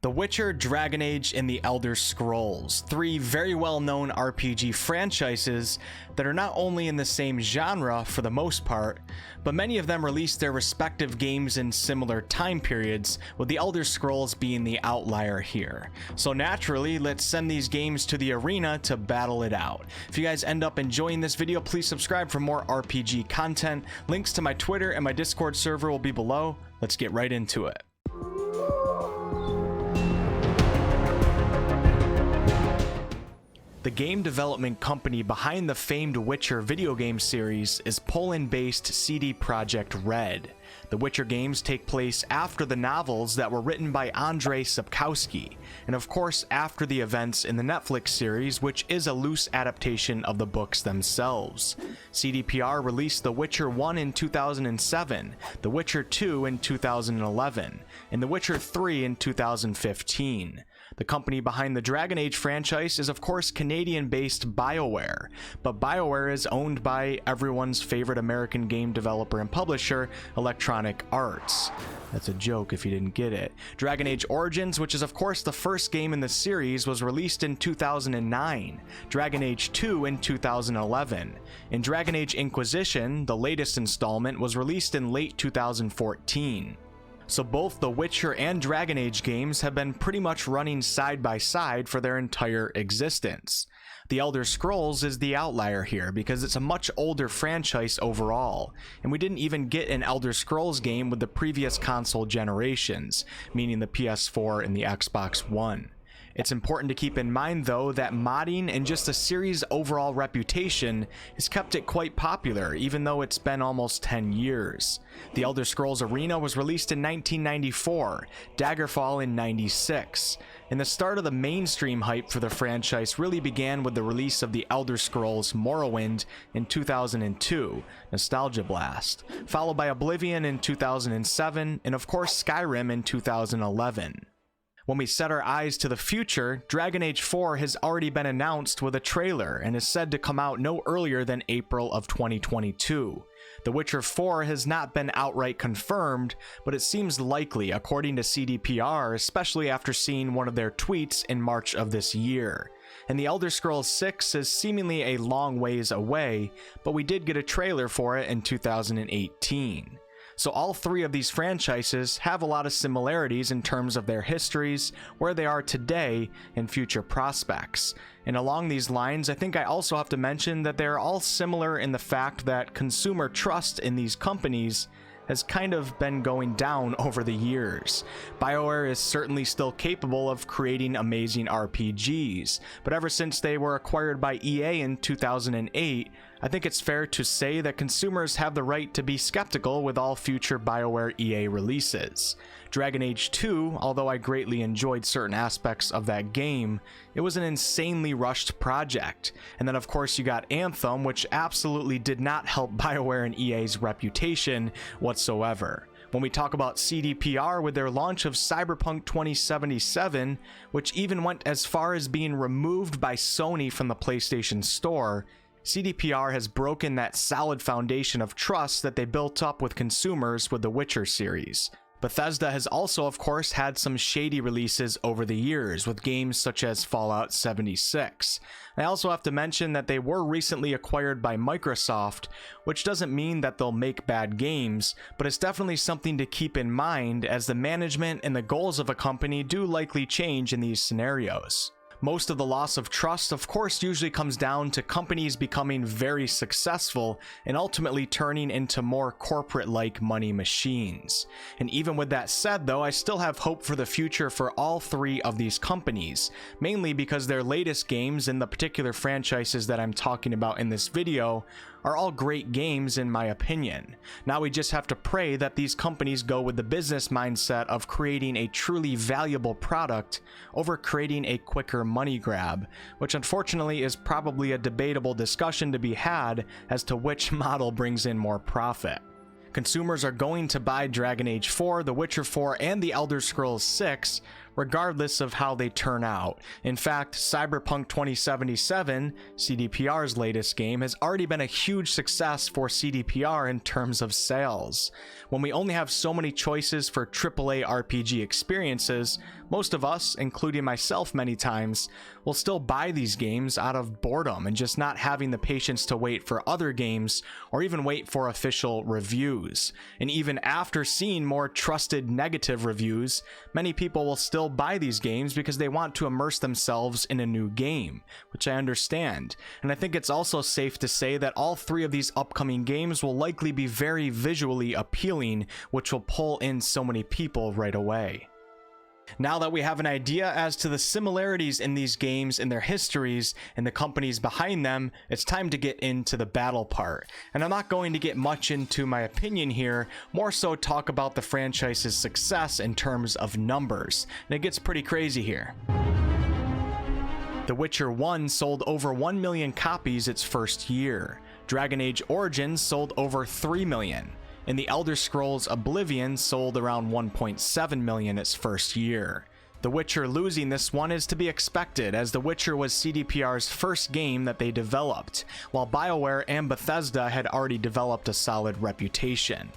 The Witcher, Dragon Age, and The Elder Scrolls, three very well-known RPG franchises that are not only in the same genre for the most part, but many of them released their respective games in similar time periods, with The Elder Scrolls being the outlier here. So naturally, let's send these games to the arena to battle it out. If you guys end up enjoying this video, please subscribe for more RPG content. Links to my Twitter and my Discord server will be below. Let's get right into it. The game development company behind the famed Witcher video game series is Poland-based CD Projekt Red. The Witcher games take place after the novels that were written by Andrzej Sapkowski, and of course after the events in the Netflix series, which is a loose adaptation of the books themselves. CDPR released The Witcher 1 in 2007, The Witcher 2 in 2011, and The Witcher 3 in 2015. The company behind the Dragon Age franchise is of course Canadian-based BioWare, but BioWare is owned by everyone's favorite American game developer and publisher, Electronic Arts. That's a joke if you didn't get it. Dragon Age Origins, which is of course the first game in the series, was released in 2009, Dragon Age 2 in 2011, and Dragon Age Inquisition, the latest installment, was released in late 2014. So both the Witcher and Dragon Age games have been pretty much running side by side for their entire existence. The Elder Scrolls is the outlier here because it's a much older franchise overall, and we didn't even get an Elder Scrolls game with the previous console generations, meaning the PS4 and the Xbox One. It's important to keep in mind though that modding and just the series' overall reputation has kept it quite popular, even though it's been almost 10 years. The Elder Scrolls Arena was released in 1994, Daggerfall in 96, and the start of the mainstream hype for the franchise really began with the release of The Elder Scrolls Morrowind in 2002, Nostalgia Blast, followed by Oblivion in 2007, and of course Skyrim in 2011. When we set our eyes to the future, Dragon Age 4 has already been announced with a trailer and is said to come out no earlier than April of 2022. The Witcher 4 has not been outright confirmed, but it seems likely according to CDPR, especially after seeing one of their tweets in March of this year. And The Elder Scrolls 6 is seemingly a long ways away, but we did get a trailer for it in 2018. So all three of these franchises have a lot of similarities in terms of their histories, where they are today, and future prospects. And along these lines, I think I also have to mention that they're all similar in the fact that consumer trust in these companies has kind of been going down over the years. BioWare is certainly still capable of creating amazing RPGs, but ever since they were acquired by EA in 2008, I think it's fair to say that consumers have the right to be skeptical with all future BioWare EA releases. Dragon Age 2, although I greatly enjoyed certain aspects of that game, it was an insanely rushed project. And then of course you got Anthem, which absolutely did not help BioWare and EA's reputation whatsoever. When we talk about CDPR with their launch of Cyberpunk 2077, which even went as far as being removed by Sony from the PlayStation Store, CDPR has broken that solid foundation of trust that they built up with consumers with the Witcher series. Bethesda has also, of course, had some shady releases over the years, with games such as Fallout 76. I also have to mention that they were recently acquired by Microsoft, which doesn't mean that they'll make bad games, but it's definitely something to keep in mind as the management and the goals of a company do likely change in these scenarios. Most of the loss of trust, of course, usually comes down to companies becoming very successful and ultimately turning into more corporate-like money machines. And even with that said, though, I still have hope for the future for all three of these companies, mainly because their latest games and the particular franchises that I'm talking about in this video are all great games in my opinion. Now we just have to pray that these companies go with the business mindset of creating a truly valuable product over creating a quicker money grab, which unfortunately is probably a debatable discussion to be had as to which model brings in more profit. Consumers are going to buy Dragon Age 4, The Witcher 4, and The Elder Scrolls 6, regardless of how they turn out. In fact, Cyberpunk 2077, CDPR's latest game, has already been a huge success for CDPR in terms of sales. When we only have so many choices for AAA RPG experiences, Most of us, including myself many times, will still buy these games out of boredom and just not having the patience to wait for other games or even wait for official reviews. And even after seeing more trusted negative reviews, many people will still buy these games because they want to immerse themselves in a new game, which I understand. And I think it's also safe to say that all three of these upcoming games will likely be very visually appealing, which will pull in so many people right away. Now that we have an idea as to the similarities in these games and their histories and the companies behind them, it's time to get into the battle part. And I'm not going to get much into my opinion here, more so talk about the franchise's success in terms of numbers. And it gets pretty crazy here. The Witcher 1 sold over 1 million copies its first year. Dragon Age Origins sold over 3 million. And The Elder Scrolls Oblivion sold around 1.7 million its first year. The Witcher losing this one is to be expected, as The Witcher was CDPR's first game that they developed, while BioWare and Bethesda had already developed a solid reputation.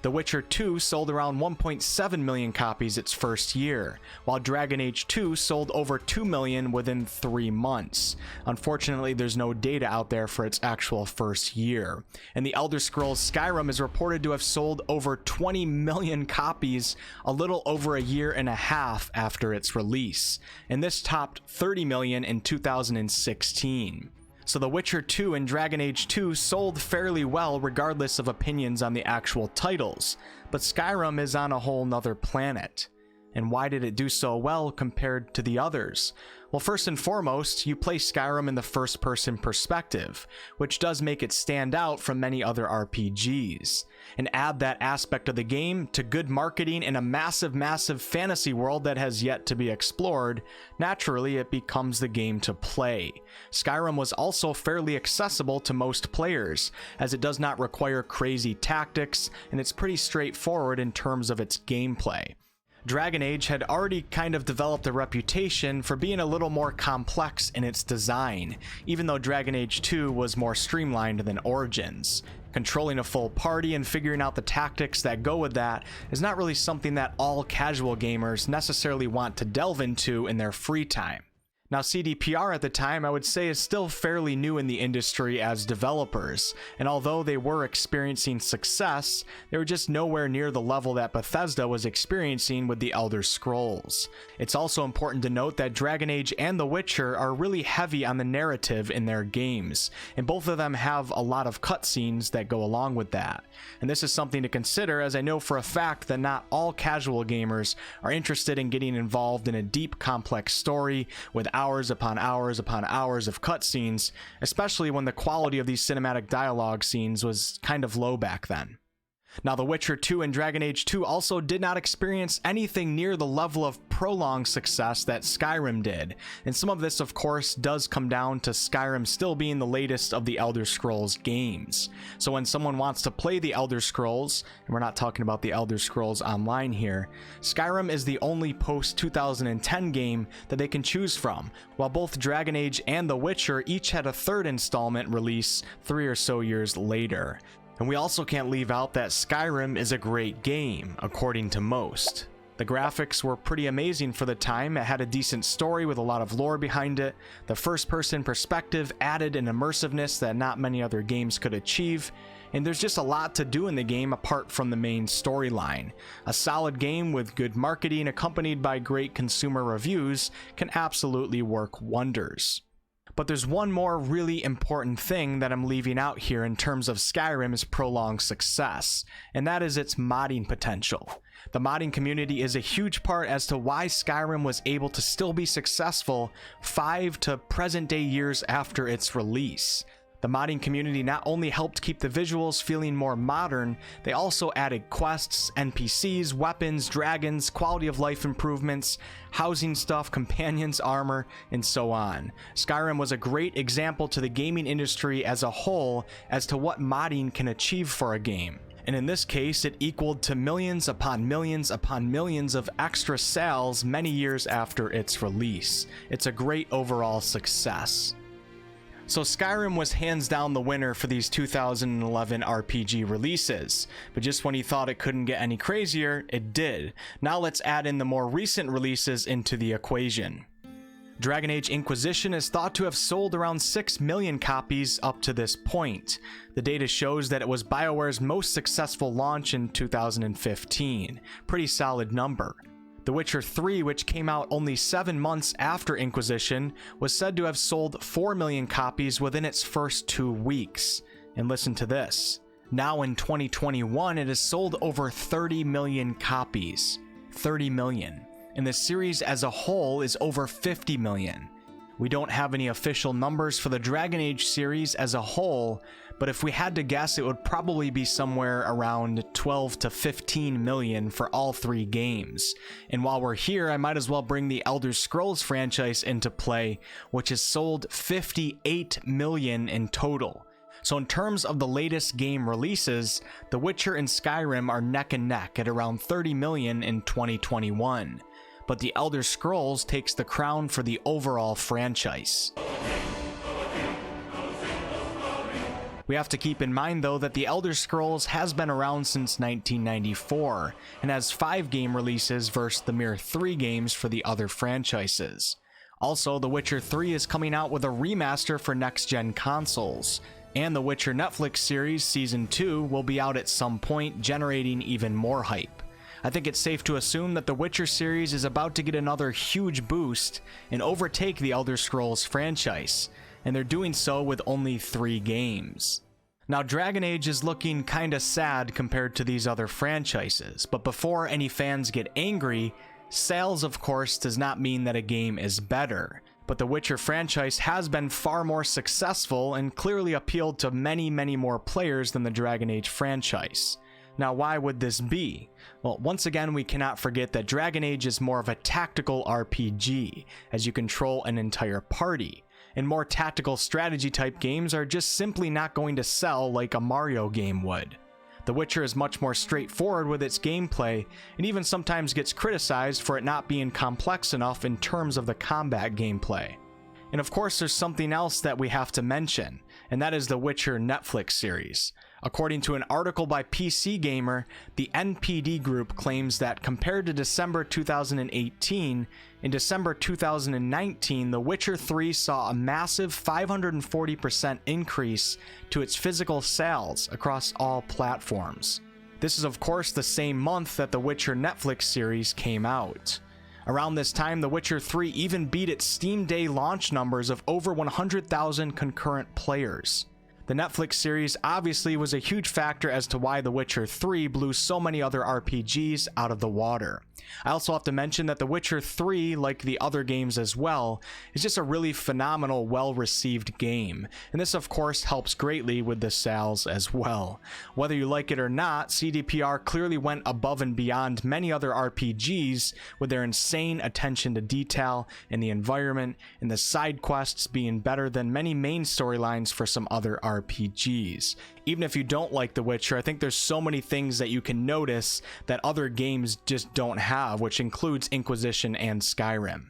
The Witcher 2 sold around 1.7 million copies its first year, while Dragon Age 2 sold over 2 million within 3 months. Unfortunately, there's no data out there for its actual first year. And The Elder Scrolls Skyrim is reported to have sold over 20 million copies a little over a year and a half after its release, and this topped 30 million in 2016. So The Witcher 2 and Dragon Age 2 sold fairly well regardless of opinions on the actual titles, but Skyrim is on a whole nother planet. And why did it do so well compared to the others? Well, first and foremost, you play Skyrim in the first-person perspective, which does make it stand out from many other RPGs. And add that aspect of the game to good marketing in a massive fantasy world that has yet to be explored, naturally it becomes the game to play. Skyrim was also fairly accessible to most players, as it does not require crazy tactics, and it's pretty straightforward in terms of its gameplay. Dragon Age had already kind of developed a reputation for being a little more complex in its design, even though Dragon Age 2 was more streamlined than Origins. Controlling a full party and figuring out the tactics that go with that is not really something that all casual gamers necessarily want to delve into in their free time. Now, CDPR at the time, I would say, is still fairly new in the industry as developers, and although they were experiencing success, they were just nowhere near the level that Bethesda was experiencing with the Elder Scrolls. It's also important to note that Dragon Age and The Witcher are really heavy on the narrative in their games, and both of them have a lot of cutscenes that go along with that. And this is something to consider, as I know for a fact that not all casual gamers are interested in getting involved in a deep, complex story with hours upon hours upon hours of cutscenes, especially when the quality of these cinematic dialogue scenes was kind of low back then. Now, The Witcher 2 and Dragon Age 2 also did not experience anything near the level of prolonged success that Skyrim did, and some of this, of course, does come down to Skyrim still being the latest of the Elder Scrolls games. So when someone wants to play the Elder Scrolls, and we're not talking about the Elder Scrolls Online here, Skyrim is the only post-2010 game that they can choose from, while both Dragon Age and The Witcher each had a third installment release 3 or so years later. And we also can't leave out that Skyrim is a great game, according to most. The graphics were pretty amazing for the time. It had a decent story with a lot of lore behind it. The first-person perspective added an immersiveness that not many other games could achieve. And there's just a lot to do in the game apart from the main storyline. A solid game with good marketing accompanied by great consumer reviews can absolutely work wonders. But there's one more really important thing that I'm leaving out here in terms of Skyrim's prolonged success, and that is its modding potential. The modding community is a huge part as to why Skyrim was able to still be successful 5 to present day years after its release. The modding community not only helped keep the visuals feeling more modern, they also added quests, NPCs, weapons, dragons, quality of life improvements, housing stuff, companions, armor, and so on. Skyrim was a great example to the gaming industry as a whole as to what modding can achieve for a game. And in this case, it equaled to millions upon millions upon millions of extra sales many years after its release. It's a great overall success. So Skyrim was hands down the winner for these 2011 RPG releases, but just when you thought it couldn't get any crazier, it did. Now let's add in the more recent releases into the equation. Dragon Age Inquisition is thought to have sold around 6 million copies up to this point. The data shows that it was BioWare's most successful launch in 2015. Pretty solid number. The Witcher 3, which came out only 7 months after Inquisition, was said to have sold 4 million copies within its first 2 weeks. And listen to this. Now in 2021, it has sold over 30 million copies. 30 million. And the series as a whole is over 50 million. We don't have any official numbers for the Dragon Age series as a whole, but if we had to guess, it would probably be somewhere around 12 to 15 million for all 3 games. And while we're here, I might as well bring the Elder Scrolls franchise into play, which has sold 58 million in total. So in terms of the latest game releases, The Witcher and Skyrim are neck and neck at around 30 million in 2021. But the Elder Scrolls takes the crown for the overall franchise. We have to keep in mind though that the Elder Scrolls has been around since 1994 and has 5 game releases versus the mere 3 games for the other franchises. Also, The Witcher 3 is coming out with a remaster for next-gen consoles, and The Witcher Netflix series Season 2 will be out at some point, generating even more hype. I think it's safe to assume that the Witcher series is about to get another huge boost and overtake the Elder Scrolls franchise, and they're doing so with only 3 games. Now Dragon Age is looking kinda sad compared to these other franchises, but before any fans get angry, sales of course does not mean that a game is better. But the Witcher franchise has been far more successful and clearly appealed to many more players than the Dragon Age franchise. Now, why would this be? Well, once again, we cannot forget that Dragon Age is more of a tactical RPG, as you control an entire party, and more tactical strategy type games are just simply not going to sell like a Mario game would. The Witcher is much more straightforward with its gameplay, and even sometimes gets criticized for it not being complex enough in terms of the combat gameplay. And of course, there's something else that we have to mention, and that is the Witcher Netflix series. According to an article by PC Gamer, the NPD group claims that compared to December 2018, in December 2019, The Witcher 3 saw a massive 540% increase to its physical sales across all platforms. This is of course the same month that the Witcher Netflix series came out. Around this time, The Witcher 3 even beat its Steam Day launch numbers of over 100,000 concurrent players. The Netflix series obviously was a huge factor as to why The Witcher 3 blew so many other RPGs out of the water. I also have to mention that The Witcher 3, like the other games as well, is just a really phenomenal, well-received game, and this of course helps greatly with the sales as well. Whether you like it or not, CDPR clearly went above and beyond many other RPGs with their insane attention to detail in the environment, and the side quests being better than many main storylines for some other RPGs. Even if you don't like The Witcher, I think there's so many things that you can notice that other games just don't have, which includes Inquisition and Skyrim.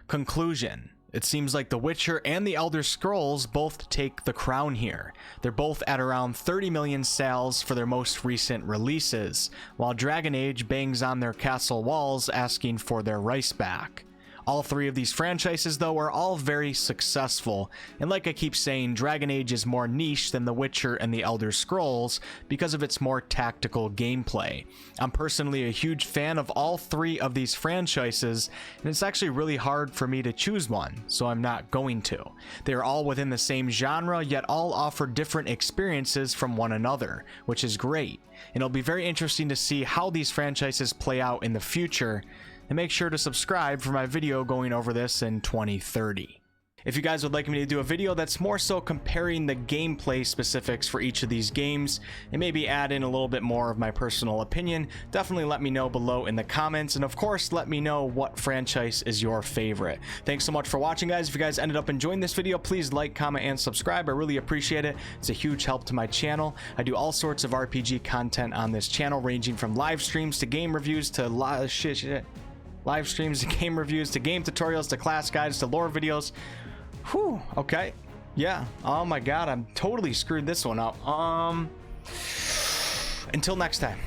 Conclusion. It seems like The Witcher and the Elder Scrolls both take the crown here. They're both at around 30 million sales for their most recent releases, while Dragon Age bangs on their castle walls asking for their rice back. All 3 of these franchises, though, are all very successful, and like I keep saying, Dragon Age is more niche than The Witcher and the Elder Scrolls because of its more tactical gameplay. I'm personally a huge fan of all 3 of these franchises, and it's actually really hard for me to choose one, so I'm not going to. They are all within the same genre, yet all offer different experiences from one another, which is great, and it'll be very interesting to see how these franchises play out in the future. And make sure to subscribe for my video going over this in 2030. If you guys would like me to do a video that's more so comparing the gameplay specifics for each of these games and maybe add in a little bit more of my personal opinion, definitely let me know below in the comments, and of course let me know what franchise is your favorite. Thanks so much for watching, guys. If you guys ended up enjoying this video, please like, comment, and subscribe. I really appreciate it. It's a huge help to my channel. I do all sorts of RPG content on this channel, ranging from live streams to game reviews to live streams to game reviews to game tutorials to class guides to lore videos. Whew, okay. Yeah. Oh my god, I'm totally screwed this one up. Until next time.